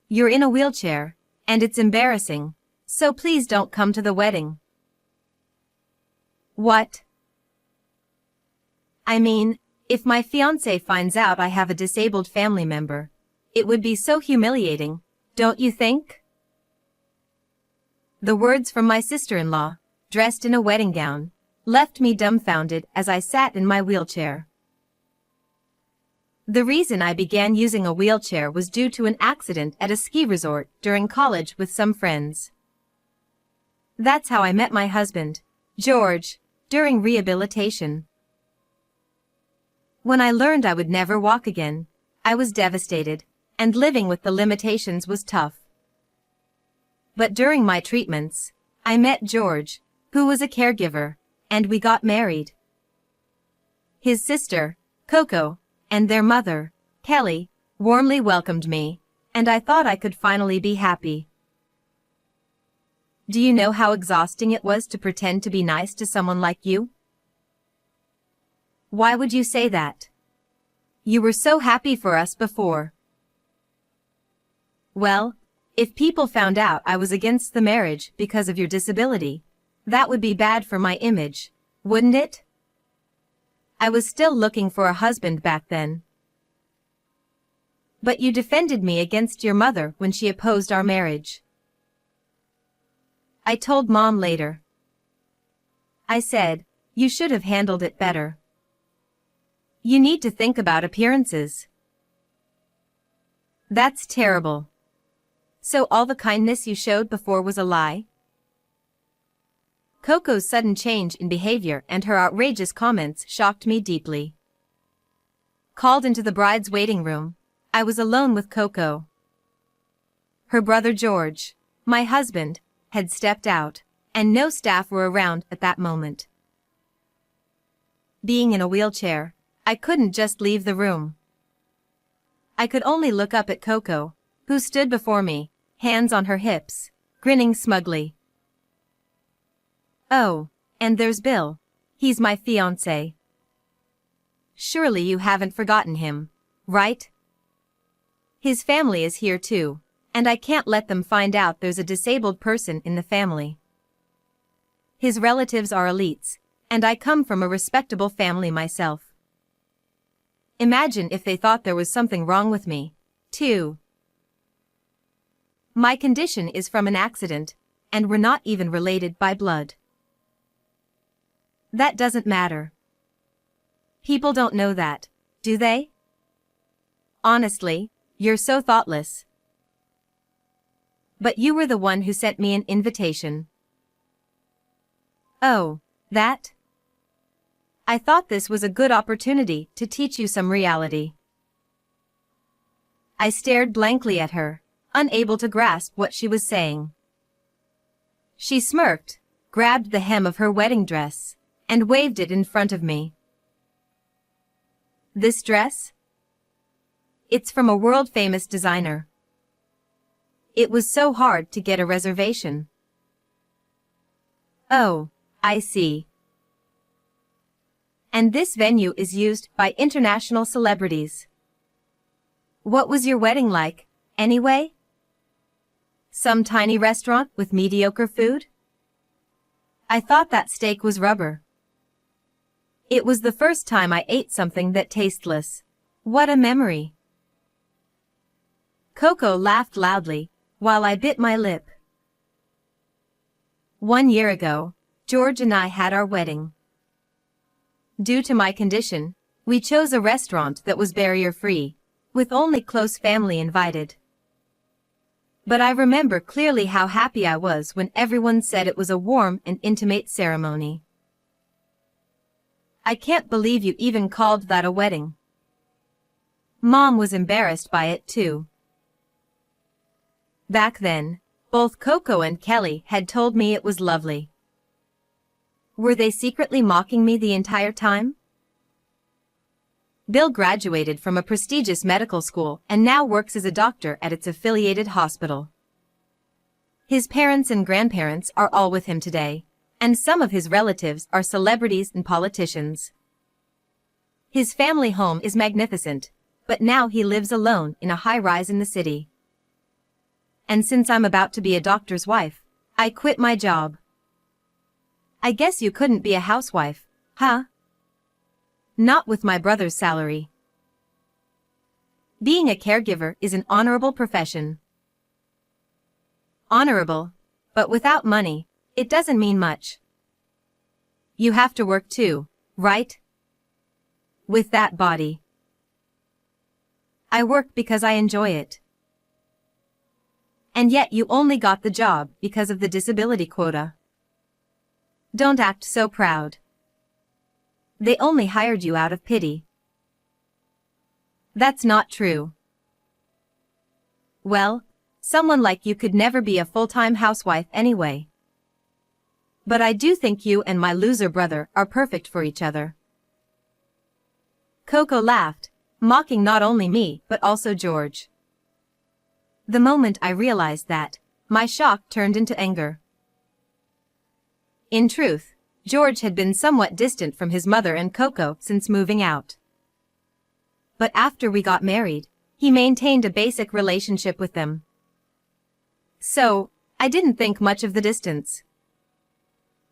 You're in a wheelchair, and it's embarrassing, so please don't come to the wedding. What? I mean, if my fiancé finds out I have a disabled family member, it would be so humiliating, don't you think? The words from my sister-in-law, dressed in a wedding gown, left me dumbfounded as I sat in my wheelchair. The reason I began using a wheelchair was due to an accident at a ski resort during college with some friends. That's how I met my husband, George, during rehabilitation. When I learned I would never walk again, I was devastated, and living with the limitations was tough. But during my treatments, I met George, who was a caregiver, and we got married. His sister, Coco, and their mother, Kelly, warmly welcomed me, and I thought I could finally be happy. Do you know how exhausting it was to pretend to be nice to someone like you? Why would you say that? You were so happy for us before. Well, if people found out I was against the marriage because of your disability, that would be bad for my image, wouldn't it? I was still looking for a husband back then. But you defended me against your mother when she opposed our marriage. I told Mom later. I said, you should have handled it better. You need to think about appearances. That's terrible. So all the kindness you showed before was a lie? Coco's sudden change in behavior and her outrageous comments shocked me deeply. Called into the bride's waiting room, I was alone with Coco. Her brother George, my husband, had stepped out, and no staff were around at that moment. Being in a wheelchair, I couldn't just leave the room. I could only look up at Coco, who stood before me, hands on her hips, grinning smugly. Oh, and there's Bill. He's my fiancé. Surely you haven't forgotten him, right? His family is here too, and I can't let them find out there's a disabled person in the family. His relatives are elites, and I come from a respectable family myself. Imagine if they thought there was something wrong with me, too. My condition is from an accident, and we're not even related by blood. That doesn't matter. People don't know that, do they? Honestly, you're so thoughtless. But you were the one who sent me an invitation. Oh, that? I thought this was a good opportunity to teach you some reality. I stared blankly at her, unable to grasp what she was saying. She smirked, grabbed the hem of her wedding dress, and waved it in front of me. This dress? It's from a world-famous designer. It was so hard to get a reservation. Oh, I see. And this venue is used by international celebrities. What was your wedding like, anyway? Some tiny restaurant with mediocre food? I thought that steak was rubber. It was the first time I ate something that tasteless. What a memory. Coco laughed loudly, while I bit my lip. 1 year ago, George and I had our wedding. Due to my condition, we chose a restaurant that was barrier-free, with only close family invited. But I remember clearly how happy I was when everyone said it was a warm and intimate ceremony. I can't believe you even called that a wedding. Mom was embarrassed by it too. Back then, both Coco and Kelly had told me it was lovely. Were they secretly mocking me the entire time? Bill graduated from a prestigious medical school and now works as a doctor at its affiliated hospital. His parents and grandparents are all with him today, and some of his relatives are celebrities and politicians. His family home is magnificent, but now he lives alone in a high-rise in the city. and since I'm about to be a doctor's wife, I quit my job. I guess you couldn't be a housewife, huh? Not with my brother's salary. Being a caregiver is an honorable profession. Honorable, but without money, it doesn't mean much. You have to work too, right? With that body. I work because I enjoy it. And yet you only got the job because of the disability quota. Don't act so proud. They only hired you out of pity. That's not true. Well, someone like you could never be a full-time housewife anyway. But I do think you and my loser brother are perfect for each other. Coco laughed, mocking not only me but also George. The moment I realized that, my shock turned into anger. In truth, George had been somewhat distant from his mother and Coco since moving out. But after we got married, he maintained a basic relationship with them. So, I didn't think much of the distance.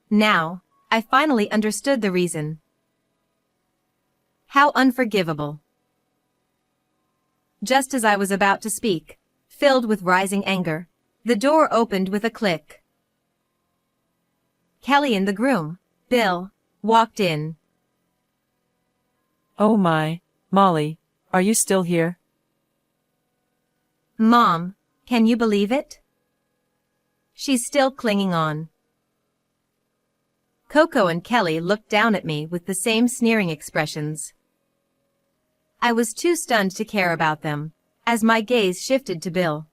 Now, I finally understood the reason. How unforgivable. Just as I was about to speak, filled with rising anger, the door opened with a click. Kelly and the groom, Bill, walked in. Oh my, Molly, are you still here? Mom, can you believe it? She's still clinging on. Coco and Kelly looked down at me with the same sneering expressions. I was too stunned to care about them, as my gaze shifted to Bill.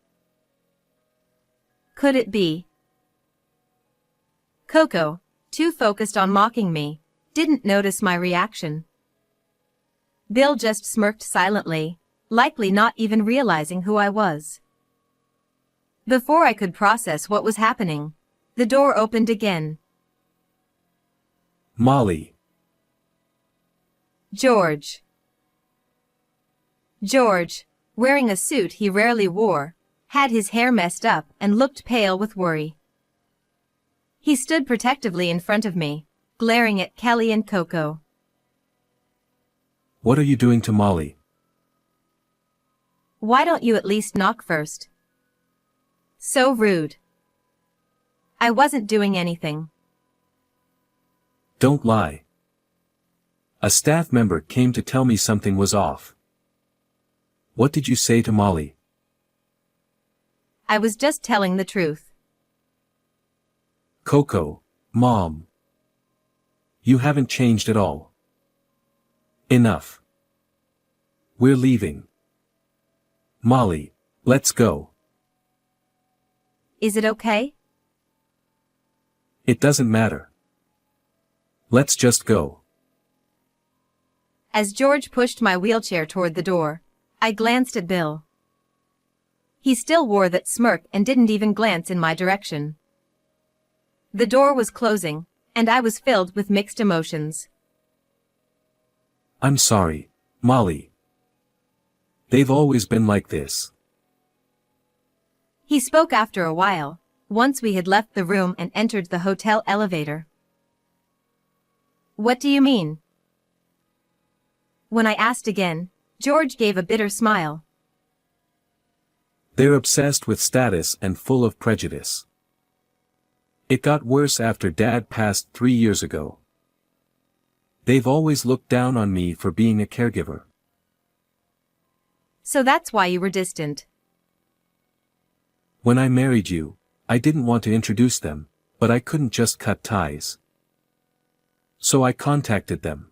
Could it be? Coco, too focused on mocking me, didn't notice my reaction. Bill just smirked silently, likely not even realizing who I was. Before I could process what was happening, the door opened again. Molly. George. George, wearing a suit he rarely wore, had his hair messed up and looked pale with worry. He stood protectively in front of me, glaring at Kelly and Coco. What are you doing to Molly? Why don't you at least knock first? So rude. I wasn't doing anything. Don't lie. A staff member came to tell me something was off. What did you say to Molly? I was just telling the truth. Coco, Mom. You haven't changed at all. Enough. We're leaving. Molly, let's go. Is it okay? It doesn't matter. Let's just go. As George pushed my wheelchair toward the door, I glanced at Bill. He still wore that smirk and didn't even glance in my direction. The door was closing, and I was filled with mixed emotions. I'm sorry, Molly. They've always been like this. He spoke after a while, once we had left the room and entered the hotel elevator. What do you mean? When I asked again, George gave a bitter smile. They're obsessed with status and full of prejudice. It got worse after Dad passed 3 years ago. They've always looked down on me for being a caregiver. So that's why you were distant. When I married you, I didn't want to introduce them, but I couldn't just cut ties. So I contacted them.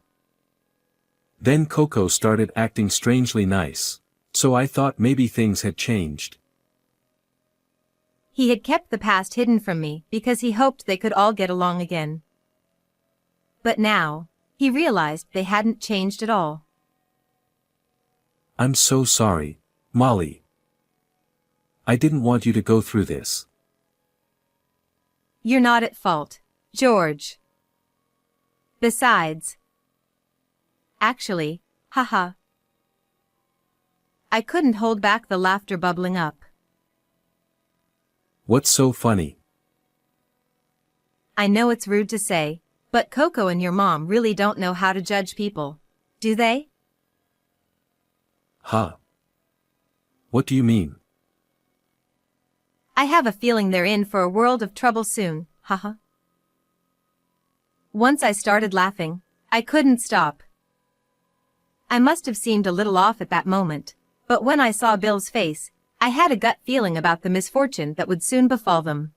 Then Coco started acting strangely nice, so I thought maybe things had changed. He had kept the past hidden from me because he hoped they could all get along again. But now, he realized they hadn't changed at all. I'm so sorry, Molly. I didn't want you to go through this. You're not at fault, George. Besides... Actually, haha. I couldn't hold back the laughter bubbling up. What's so funny? I know it's rude to say, but Coco and your mom really don't know how to judge people, do they? Huh? What do you mean? I have a feeling they're in for a world of trouble soon, haha. Once I started laughing, I couldn't stop. I must have seemed a little off at that moment, but when I saw Bill's face, I had a gut feeling about the misfortune that would soon befall them.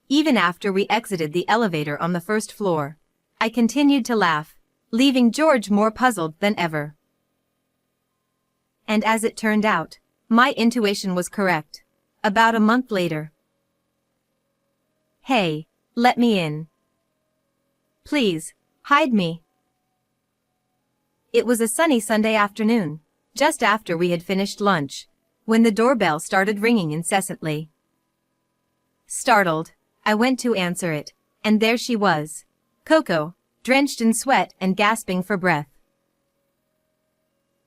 Even after we exited the elevator on the first floor, I continued to laugh, leaving George more puzzled than ever. And as it turned out, my intuition was correct. About a month later. Hey, let me in. Please, hide me. It was a sunny Sunday afternoon, just after we had finished lunch, when the doorbell started ringing incessantly. Startled, I went to answer it, and there she was, Coco, drenched in sweat and gasping for breath.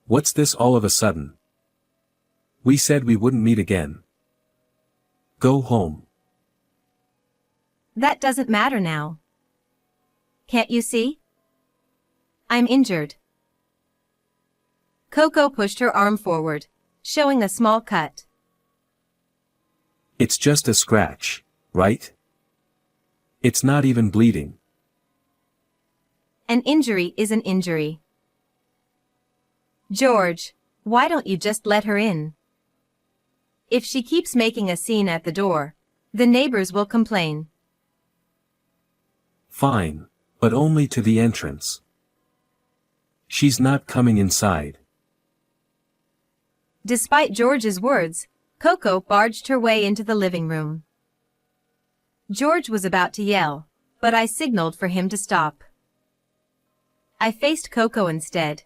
What's this all of a sudden? We said we wouldn't meet again. Go home. That doesn't matter now. Can't you see? I'm injured. Coco pushed her arm forward, showing a small cut. It's just a scratch, right? It's not even bleeding. An injury is an injury. George, why don't you just let her in? If she keeps making a scene at the door, the neighbors will complain. Fine, but only to the entrance. She's not coming inside. Despite George's words, Coco barged her way into the living room. George was about to yell, but I signaled for him to stop. I faced Coco instead.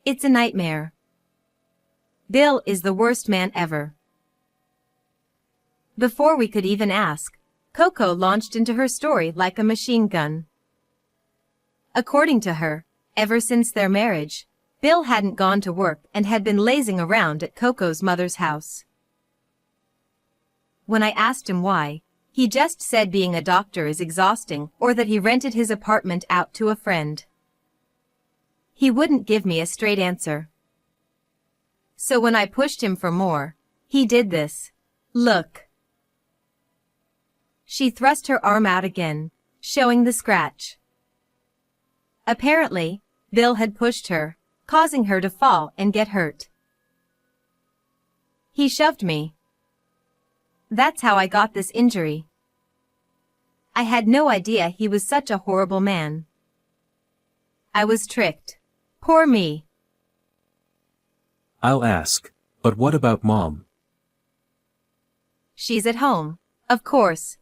It's a nightmare. Bill is the worst man ever. Before we could even ask, Coco launched into her story like a machine gun. According to her, ever since their marriage, Bill hadn't gone to work and had been lazing around at Coco's mother's house. When I asked him why, he just said being a doctor is exhausting or that he rented his apartment out to a friend. He wouldn't give me a straight answer. So when I pushed him for more, he did this. Look. She thrust her arm out again, showing the scratch. Apparently, Bill had pushed her, causing her to fall and get hurt. He shoved me. That's how I got this injury. I had no idea he was such a horrible man. I was tricked. Poor me. I'll ask, but what about Mom? She's at home, of course.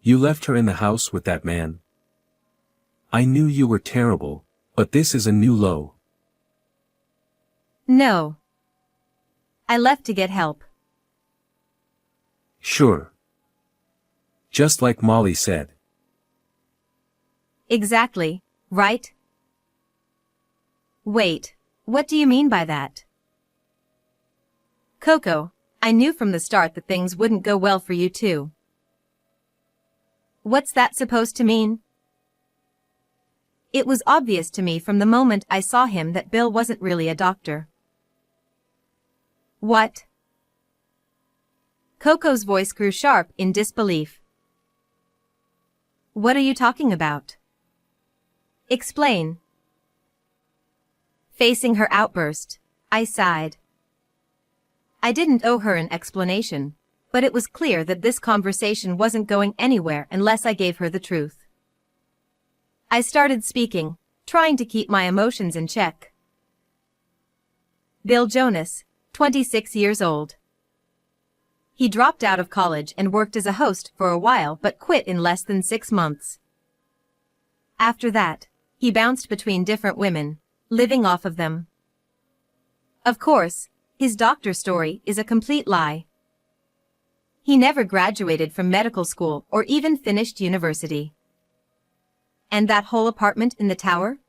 You left her in the house with that man. I knew you were terrible, but this is a new low. No. I left to get help. Sure. Just like Molly said. Exactly, right? Wait, what do you mean by that? Coco, I knew from the start that things wouldn't go well for you too. What's that supposed to mean? It was obvious to me from the moment I saw him that Bill wasn't really a doctor. What? Coco's voice grew sharp in disbelief. What are you talking about? Explain. Facing her outburst, I sighed. I didn't owe her an explanation, but it was clear that this conversation wasn't going anywhere unless I gave her the truth. I started speaking, trying to keep my emotions in check. Bill Jonas, 26 years old. He dropped out of college and worked as a host for a while but quit in less than 6 months. After that, he bounced between different women, living off of them. Of course, his doctor story is a complete lie. He never graduated from medical school or even finished university. And that whole apartment in the tower?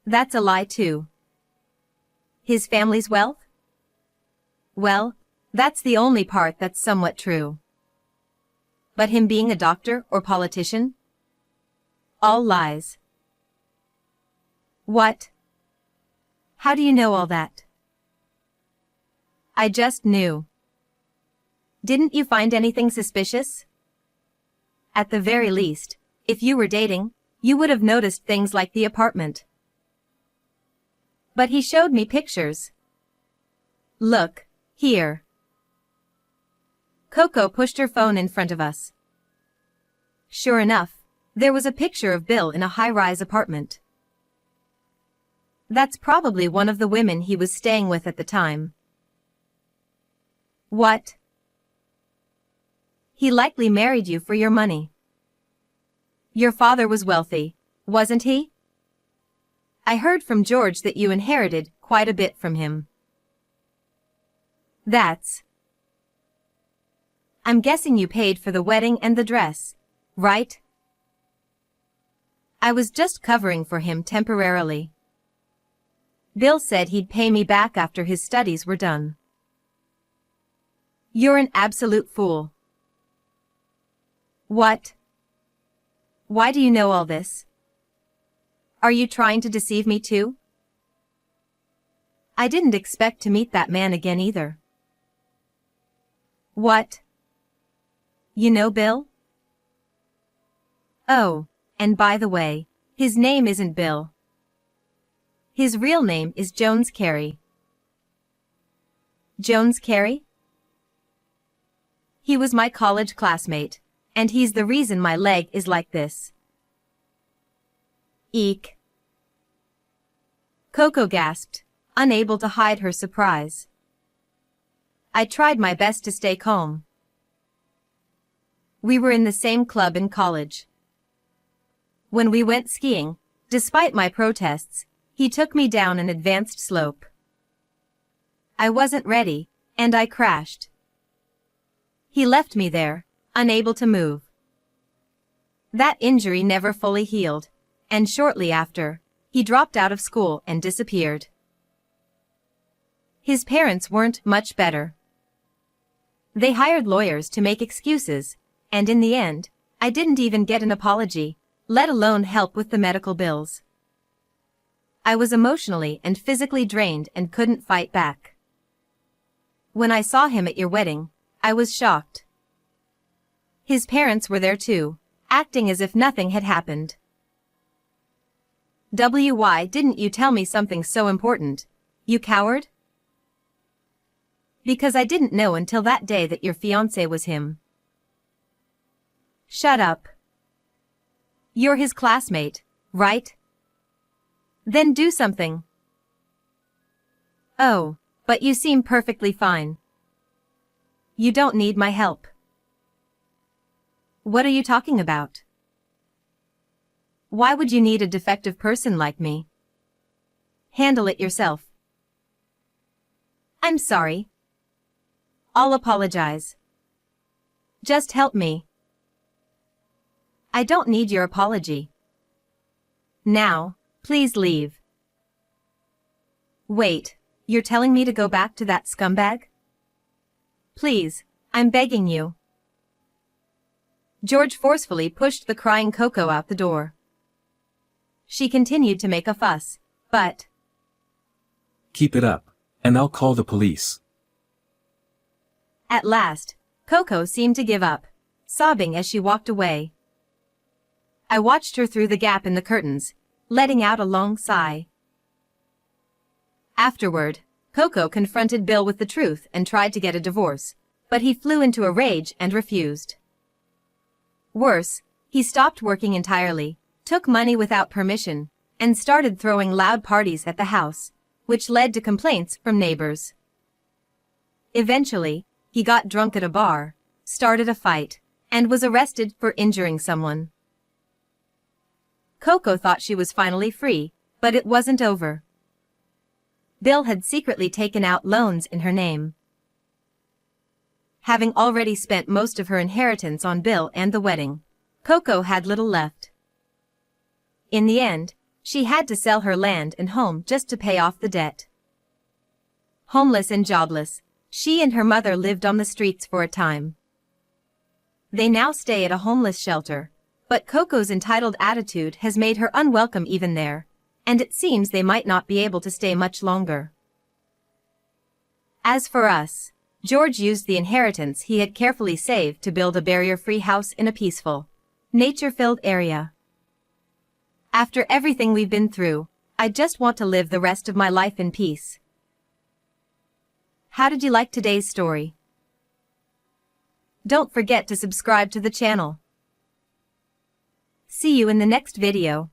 That's a lie too. His family's wealth? Well, that's the only part that's somewhat true. But him being a doctor or politician? All lies. What? How do you know all that? I just knew. Didn't you find anything suspicious? At the very least, if you were dating, you would have noticed things like the apartment. But he showed me pictures. Look, here. Coco pushed her phone in front of us. Sure enough, there was a picture of Bill in a high-rise apartment. That's probably one of the women he was staying with at the time. What? He likely married you for your money. Your father was wealthy, wasn't he? I heard from George that you inherited quite a bit from him. I'm guessing you paid for the wedding and the dress, right? I was just covering for him temporarily. Bill said he'd pay me back after his studies were done. You're an absolute fool. What? Why do you know all this? Are you trying to deceive me too? I didn't expect to meet that man again either. What? You know Bill? Oh, and by the way, his name isn't Bill. His real name is Jones Carey. Jones Carey? He was my college classmate, and he's the reason my leg is like this. Eek. Coco gasped, unable to hide her surprise. I tried my best to stay calm. We were in the same club in college. When we went skiing, despite my protests, he took me down an advanced slope. I wasn't ready, and I crashed. He left me there, unable to move. That injury never fully healed, and shortly after, he dropped out of school and disappeared. His parents weren't much better. They hired lawyers to make excuses, and in the end, I didn't even get an apology, let alone help with the medical bills. I was emotionally and physically drained and couldn't fight back. When I saw him at your wedding, I was shocked. His parents were there too, acting as if nothing had happened. Why didn't you tell me something so important, you coward? Because I didn't know until that day that your fiancé was him. Shut up. You're his classmate, right? Then do something. Oh, but you seem perfectly fine. You don't need my help. What are you talking about? Why would you need a defective person like me? Handle it yourself. I'm sorry. I'll apologize. Just help me. I don't need your apology. Now, please leave. Wait, you're telling me to go back to that scumbag? Please, I'm begging you. George forcefully pushed the crying Coco out the door. She continued to make a fuss, but... Keep it up, and I'll call the police. At last, Coco seemed to give up, sobbing as she walked away. I watched her through the gap in the curtains, letting out a long sigh. Afterward, Coco confronted Bill with the truth and tried to get a divorce, but he flew into a rage and refused. Worse, he stopped working entirely, took money without permission, and started throwing loud parties at the house, which led to complaints from neighbors. Eventually, he got drunk at a bar, started a fight, and was arrested for injuring someone. Coco thought she was finally free, but it wasn't over. Bill had secretly taken out loans in her name. Having already spent most of her inheritance on Bill and the wedding, Coco had little left. In the end, she had to sell her land and home just to pay off the debt. Homeless and jobless, She and her mother lived on the streets for a time. They now stay at a homeless shelter, but Coco's entitled attitude has made her unwelcome even there, and it seems they might not be able to stay much longer. As for us, George used the inheritance he had carefully saved to build a barrier-free house in a peaceful, nature-filled area. After everything we've been through, I just want to live the rest of my life in peace. How did you like today's story? Don't forget to subscribe to the channel. See you in the next video.